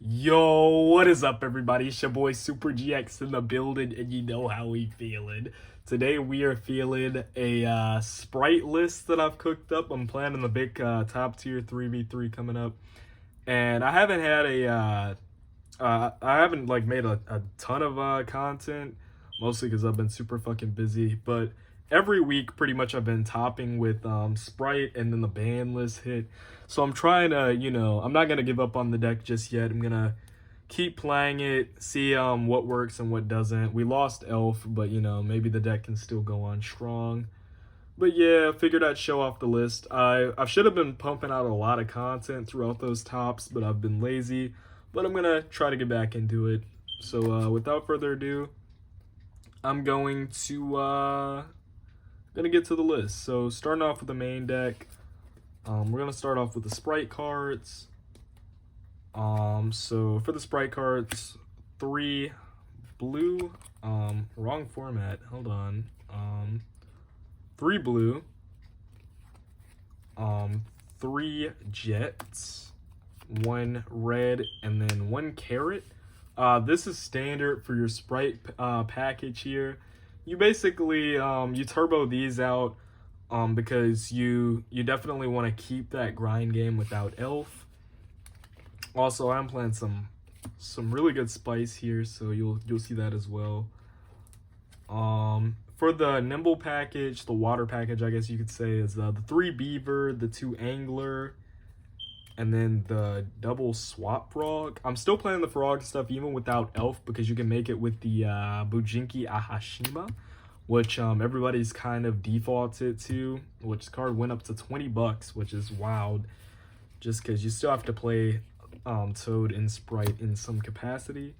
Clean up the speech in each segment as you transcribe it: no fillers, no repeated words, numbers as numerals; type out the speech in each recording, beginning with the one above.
Yo, what is up, everybody? It's your boy Super GX in the building, and you know how we feeling. Today we are feeling a Sprite list that I've cooked up. I'm planning the big top tier 3v3 coming up, and I haven't had I haven't like made a ton of content, mostly because I've been super fucking busy. But every week, pretty much, I've been topping with Sprite, and then the ban list hit. So I'm trying to, I'm not gonna give up on the deck just yet. I'm gonna keep playing it, see what works and what doesn't. We lost Elf, but maybe the deck can still go on strong. But yeah, I figured I'd show off the list. I should have been pumping out a lot of content throughout those tops, but I've been lazy. But I'm gonna try to get back into it. So without further ado, I'm gonna get to the list. So starting off with the main deck, we're gonna start off with the Sprite cards. So for the Sprite cards, 3 blue, wrong format. Hold on. 3 blue, 3 jets, 1 red, and then 1 carrot. This is standard for your Sprite package here. You basically you turbo these out because you definitely want to keep that grind game without Elf. Also, I'm playing some really good spice here, so you'll see that as well. For the nimble package, the water package, I guess you could say, is the 3 beaver, the 2 angler, and then the double swap frog. I'm still playing the frog stuff even without Elf because you can make it with the Bujinki Ahashima, which everybody's kind of defaulted to, which card went up to 20 bucks, which is wild, just because you still have to play Toad and Sprite in some capacity.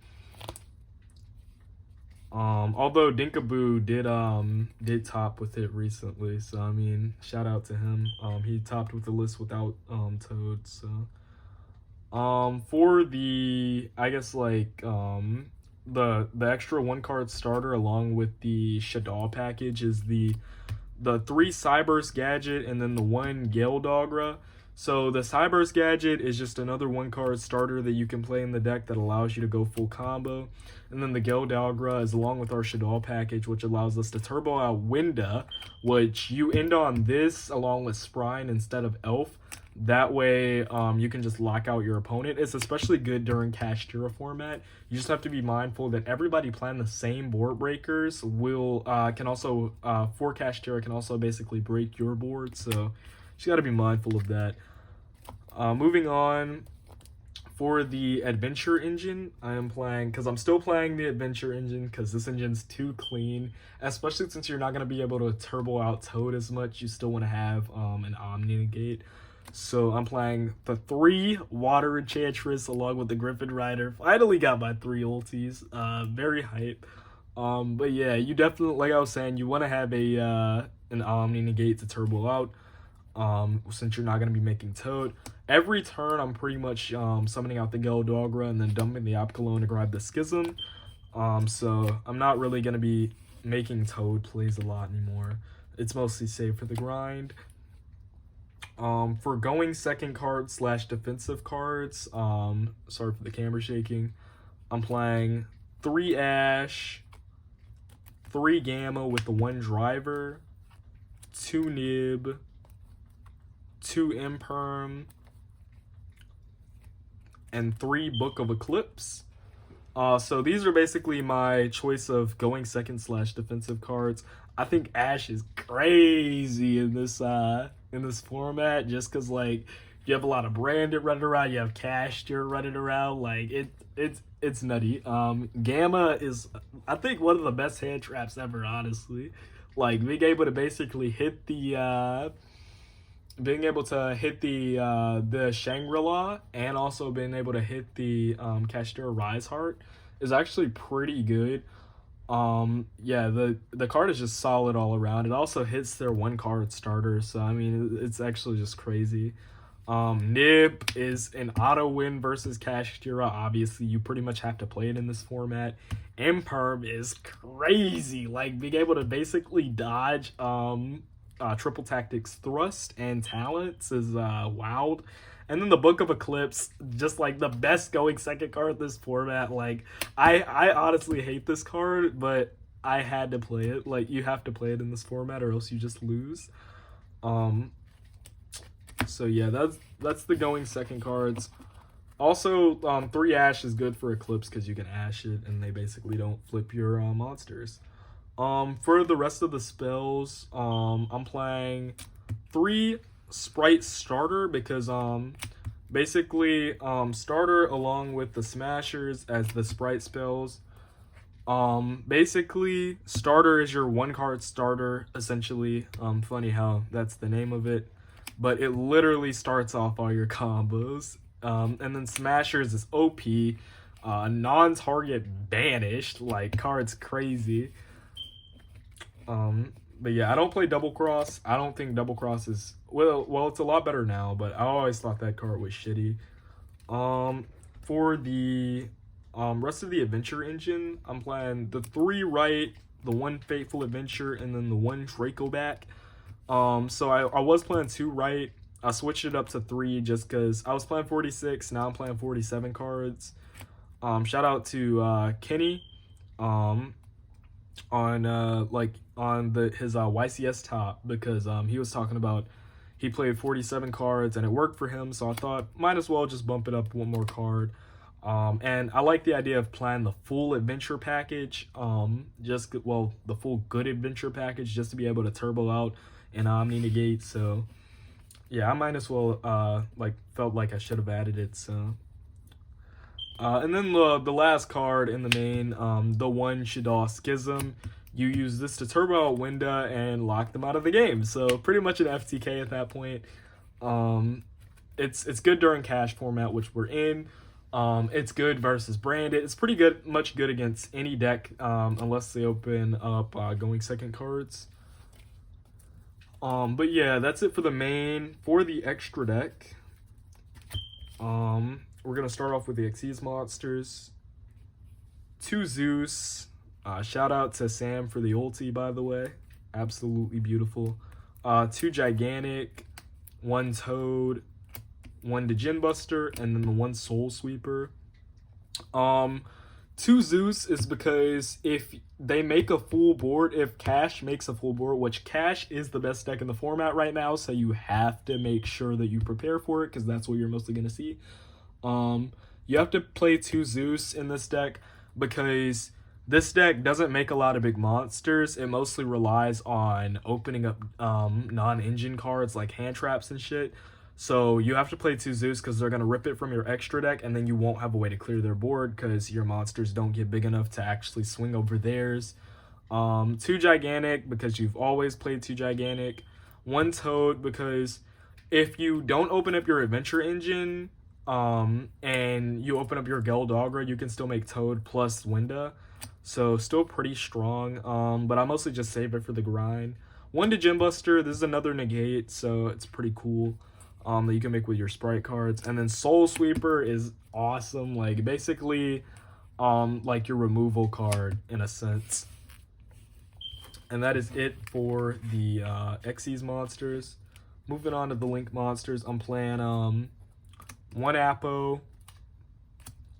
Although Dinkaboo did top with it recently, so I mean, shout out to him. He topped with the list without Toad. So for the, I guess, like the extra 1 card starter along with the Shadal package is the 3 Cyburst gadget and then the 1 Gale Dogra. So the Cyburst gadget is just another 1 card starter that you can play in the deck that allows you to go full combo. And then the Gale Dogra is along with our Shadal package, which allows us to turbo out Winda, which you end on this along with Sprine instead of Elf. That way you can just lock out your opponent. It's especially good during Kashtira format. You just have to be mindful that everybody playing the same board breakers will can also for Kashtira can also basically break your board. So you got to be mindful of that. Moving on, for the adventure engine, I am playing, because I'm still playing the adventure engine because this engine's too clean, especially since you're not going to be able to turbo out Toad as much. You still want to have an Omni Negate. So I'm playing the 3 Water Enchantress along with the Griffin Rider. Finally got my 3 ultis. Very hype. But yeah, you definitely, like I was saying, you want to have an Omni Negate to turbo out. Since you're not going to be making Toad. Every turn, I'm pretty much summoning out the Gale Dogra and then dumping the Apkalone to grab the Schism. So I'm not really going to be making Toad plays a lot anymore. It's mostly saved for the grind. For going second card / defensive cards, sorry for the camera shaking, I'm playing 3 Ash, 3 Gamma with the 1 Driver, 2 Nib, 2 Imperm, and 3 Book of Eclipse. So these are basically my choice of going second / defensive cards. I think Ash is crazy in this format, just because like you have a lot of Branded running around, you have Castor running around, like it's nutty. Gamma is, I think, one of the best hand traps ever, honestly. Like being able to basically hit the Shangri-La and also being able to hit the Kashtira Rise Heart is actually pretty good. Yeah, the card is just solid all around. It also hits their 1 card starter, so I mean it's actually just crazy. Nib is an auto win versus Kashtira. Obviously, you pretty much have to play it in this format. Imperm is crazy, like being able to basically dodge Triple Tactics Thrust and Talents is wild. And then the Book of Eclipse, just like the best going second card in this format. Like I honestly hate this card, but I had to play it. Like you have to play it in this format or else you just lose. So yeah, that's the going second cards. Also, 3 Ash is good for Eclipse because you can Ash it and they basically don't flip your monsters. For the rest of the spells, I'm playing 3 Spright Starter because basically Starter along with the Smashers as the Spright spells. Basically Starter is your 1 card starter essentially. Funny how that's the name of it, but it literally starts off all your combos. And then Smashers is OP, non-target banished, like card's crazy. But yeah, I don't play Double Cross. I don't think Double Cross is well, it's a lot better now, but I always thought that card was shitty. For the rest of the adventure engine, I'm playing the 3 right, the 1 Fateful Adventure, and then the 1 Dracoback. So I was playing 2 right. I switched it up to 3 just because I was playing 46. Now I'm playing 47 cards. Shout out to Kenny on his YCS top because he was talking about he played 47 cards and it worked for him. So I thought might as well just bump it up 1 more card. And I like the idea of playing the full adventure package. The full good adventure package just to be able to turbo out and Omni negate. So yeah, I might as well, felt like I should have added it, so. And then the last card in the main, the 1 Shaddoll Schism, you use this to turbo out Winda and lock them out of the game, so pretty much an FTK at that point. It's good during cash format, which we're in. It's good versus branded. It's pretty good, much good against any deck, unless they open up going second cards. But yeah, that's it for the main. For the extra deck, we're gonna start off with the Xyz monsters. 2 Zeus. Shout out to Sam for the ulti, by the way. Absolutely beautiful. 2 Gigantic, 1 Toad, 1 Djinn Buster, and then the 1 Soul Sweeper. 2 Zeus is because if they make a full board, if Cash makes a full board, which Cash is the best deck in the format right now, so you have to make sure that you prepare for it because that's what you're mostly going to see. You have to play 2 Zeus in this deck because this deck doesn't make a lot of big monsters. It mostly relies on opening up non-engine cards like hand traps and shit. So you have to play 2 Zeus because they're going to rip it from your extra deck and then you won't have a way to clear their board because your monsters don't get big enough to actually swing over theirs. 2 Gigantic because you've always played 2 Gigantic. 1 Toad because if you don't open up your adventure engine and you open up your Geldogra, you can still make Toad plus Winda. So still pretty strong, but I mostly just save it for the grind. 1 Djinn Buster, this is another negate, so it's pretty cool. That you can make with your Spright cards. And then Soul Sweeper is awesome, like basically like your removal card in a sense. And that is it for the Xyz monsters. Moving on to the Link monsters, I'm playing 1 Apo,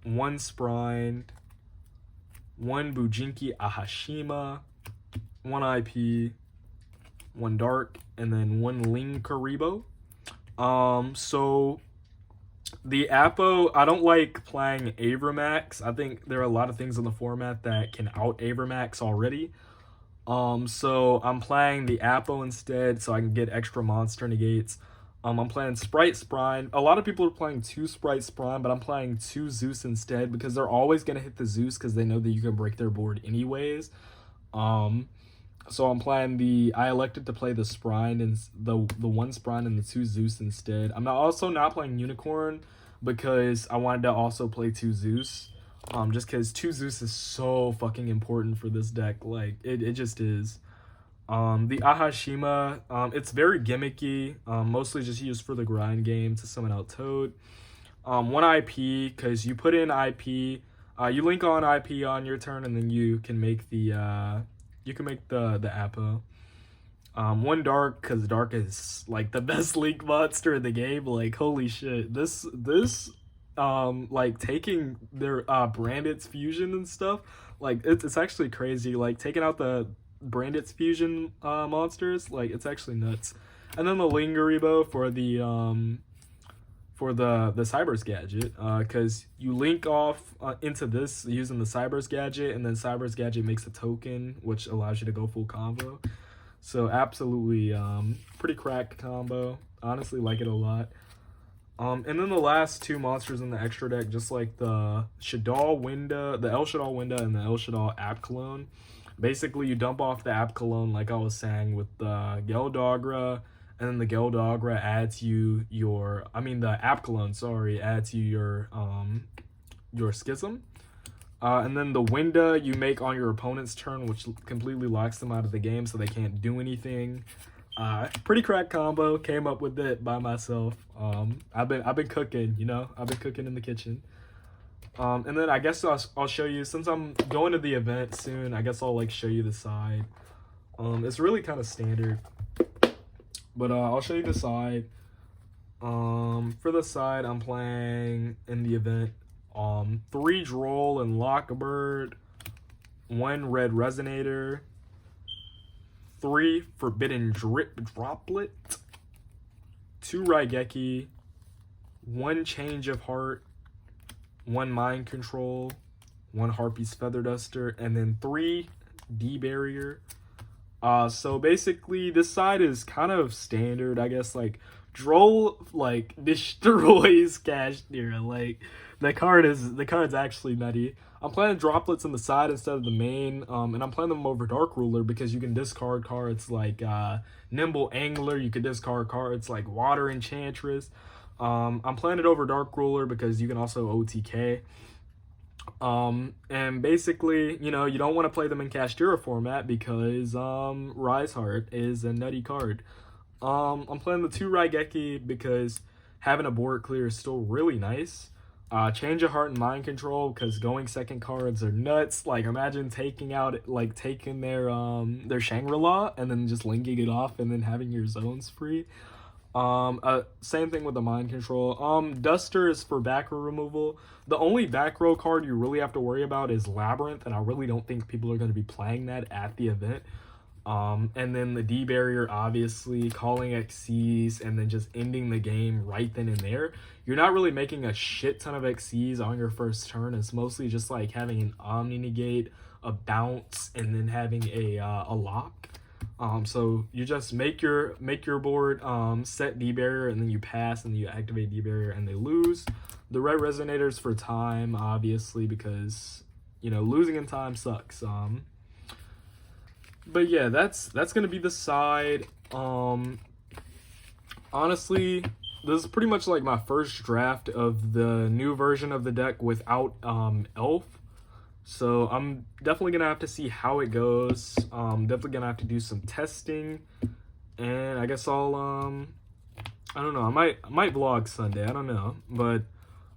1 Sprine, 1 Bujinki Ahashima, 1 IP, 1 Dark, and then 1 Ling Karibo. So the Apo, I don't like playing Avramax. I think there are a lot of things in the format that can out Avramax already. So I'm playing the Apo instead so I can get extra monster negates. I'm playing Spright Sprine. A lot of people are playing 2 Spright Sprine, but I'm playing 2 Zeus instead because they're always going to hit the Zeus because they know that you can break their board anyways. So I'm playing I elected to play the Sprine and the 1 Sprine and the 2 Zeus instead. I'm also not playing Unicorn because I wanted to also play 2 Zeus. Just because 2 Zeus is so fucking important for this deck. Like, it just is. The Ahashima, it's very gimmicky. Mostly just used for the grind game to summon out Toad. 1 IP, because you put in IP, you link on IP on your turn, and then you can make the Apo. One dark, because dark is like the best link monster in the game. Like, holy shit, this like taking their Brandit's fusion and stuff, like it's actually crazy. Like taking out the Brandit's fusion monsters, like it's actually nuts. And then the Lingeribo for the Cyber's gadget, because you link off into this using the Cyber's gadget, and then Cyber's gadget makes a token which allows you to go full combo. So absolutely pretty cracked combo. Honestly like it a lot. And then the last two monsters in the extra deck, just like the Shaddoll Winda, the El Shaddoll Winda and the El Shaddoll App Cologne. Basically you dump off the App Cologne like I was saying with the Geldogra, and then the Geldogra adds you your, the App Cologne, sorry, adds you your Schism. And then the Winda you make on your opponent's turn, which completely locks them out of the game so they can't do anything. Pretty cracked combo, came up with it by myself. I've been cooking, I've been cooking in the kitchen. And then I guess I'll show you, since I'm going to the event soon, I guess I'll like show you the side. It's really kind of standard, but I'll show you the side. For the side, I'm playing in the event 3 Droll and Lockbird, 1 Red Resonator, 3 Forbidden Droplet, 2 Raigeki, 1 Change of Heart, 1 Mind Control, 1 Harpy's Feather Duster, and then 3 D-Barrier. So basically this side is kind of standard, I guess. Like Droll like destroys Cashdira. Like the card's actually nutty. I'm playing droplets in the side instead of the main, and I'm playing them over Dark Ruler because you can discard cards like Nimble Angler. You can discard cards like Water Enchantress. I'm playing it over Dark Ruler because you can also OTK. And basically, you don't want to play them in Kashtira format because Rise Heart is a nutty card. I'm playing the 2 Raigeki because having a board clear is still really nice. Change of Heart and Mind Control because going second cards are nuts. Like imagine taking their Shangri-La and then just linking it off and then having your zones free. Same thing with the Mind Control. Duster is for back row removal. The only back row card you really have to worry about is Labyrinth, and I really don't think people are going to be playing that at the event. And then the D-Barrier, obviously, calling XCs, and then just ending the game right then and there. You're not really making a shit ton of XCs on your first turn. It's mostly just like having an Omni Negate, a bounce, and then having a lock. So you just make your board, set D-Barrier, and then you pass, and then you activate D-Barrier, and they lose. The Red Resonators for time, obviously, because, losing in time sucks. But yeah, that's going to be the side. Honestly, this is pretty much like my first draft of the new version of the deck without Elf. So I'm definitely going to have to see how it goes. Definitely going to have to do some testing. And I guess I'll, I don't know. I might vlog Sunday. I don't know. But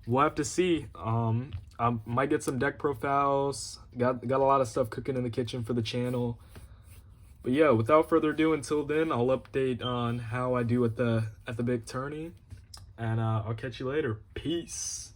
we'll have to see. I might get some deck profiles. Got a lot of stuff cooking in the kitchen for the channel. But yeah, without further ado, until then, I'll update on how I do at the big tourney. And I'll catch you later. Peace.